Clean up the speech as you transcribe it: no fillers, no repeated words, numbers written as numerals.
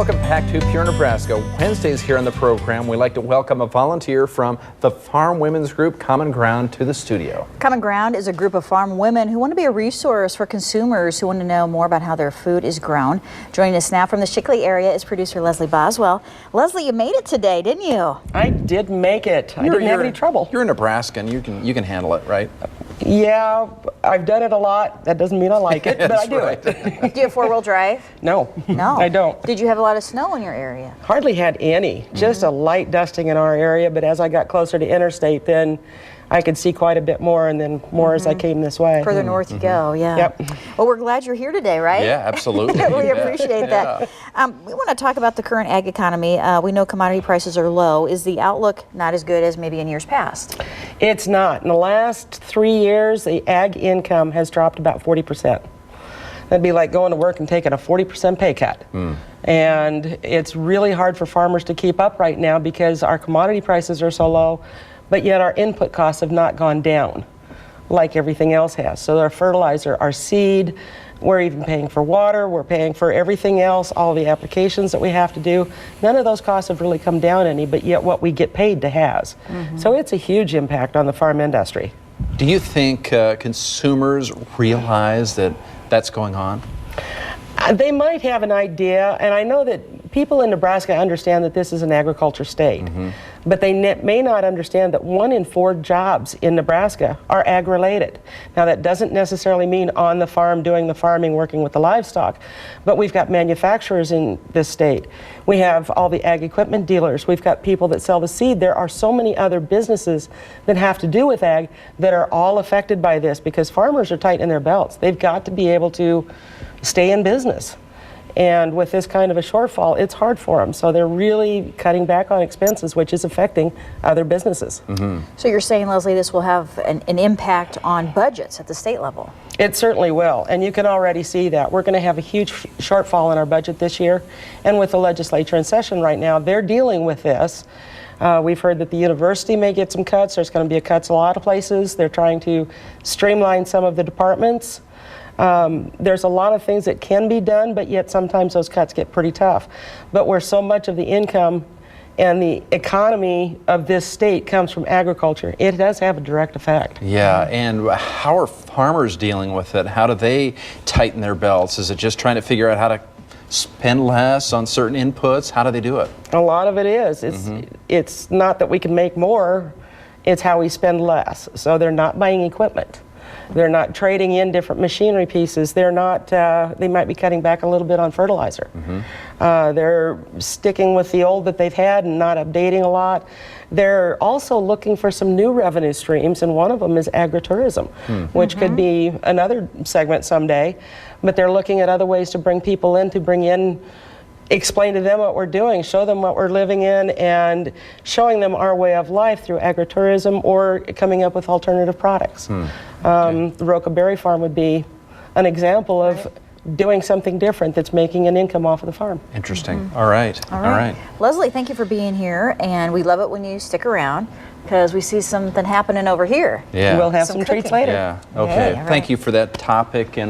welcome back to Pure Nebraska. Wednesdays here on the program, we like to welcome a volunteer from the farm women's group CommonGround to the studio. CommonGround is a group of farm women who want to be a resource for consumers who want to know more about how their food is grown. Joining us now from the Shickley area is producer Leslie Boswell. Leslie, you made it today, didn't you? I did make it. I didn't have any trouble. You're a Nebraskan. You can handle it, right? Yeah, I've done it a lot. That doesn't mean I like it, but I do it. Do you have four-wheel drive? No, I don't. Did you have a lot of snow in your area? Hardly had any. Just a light dusting in our area, but as I got closer to interstate, then I could see quite a bit more, and then more as I came this way. Further north you go, yeah. Yep. Well, we're glad you're here today, right? Yeah, absolutely. We appreciate that. We want to talk about the current ag economy. We know commodity prices are low. Is the outlook not as good as maybe in years past? It's not. In the last 3 years, the ag income has dropped about 40%. That'd be like going to work and taking a 40% pay cut. And it's really hard for farmers to keep up right now because our commodity prices are so low, but yet our input costs have not gone down like everything else has. So our fertilizer, our seed, we're even paying for water, we're paying for everything else, all the applications that we have to do. None of those costs have really come down any, but yet what we get paid to has. So it's a huge impact on the farm industry. Do you think consumers realize that that's going on? They might have an idea, and I know that people in Nebraska understand that this is an agriculture state, but they may not understand that 1 in 4 jobs in Nebraska are ag-related. Now that doesn't necessarily mean on the farm doing the farming, working with the livestock, but we've got manufacturers in this state. We have all the ag equipment dealers. We've got people that sell the seed. There are so many other businesses that have to do with ag that are all affected by this because farmers are tight in their belts. They've got to be able to stay in business. And with this kind of a shortfall, it's hard for them. So they're really cutting back on expenses, which is affecting other businesses. So you're saying, Leslie, this will have an impact on budgets at the state level? It certainly will, and you can already see that. We're going to have a huge shortfall in our budget this year, and with the legislature in session right now, they're dealing with this. We've heard that the university may get some cuts. There's going to be cuts a lot of places. They're trying to streamline some of the departments. There's a lot of things that can be done, but yet sometimes those cuts get pretty tough. But where so much of the income and the economy of this state comes from agriculture, it does have a direct effect. Yeah, and how are farmers dealing with it? How do they tighten their belts? Is it just trying to figure out how to spend less on certain inputs? How do they do it? A lot of it is. It's not that we can make more, it's how we spend less. So they're not buying equipment. They're not trading in different machinery pieces. They're not, they might be cutting back a little bit on fertilizer. They're sticking with the old that they've had and not updating a lot. They're also looking for some new revenue streams, and one of them is agritourism, which could be another segment someday. But they're looking at other ways to bring people in, explain to them what we're doing, show them what we're living in, and showing them our way of life through agritourism or coming up with alternative products. The Roca Berry Farm would be an example of doing something different that's making an income off of the farm. Interesting. All right. Leslie, thank you for being here, and we love it when you stick around because we see something happening over here. Yeah. We'll have some treats later. Yeah. Okay. Thank you for that topic. And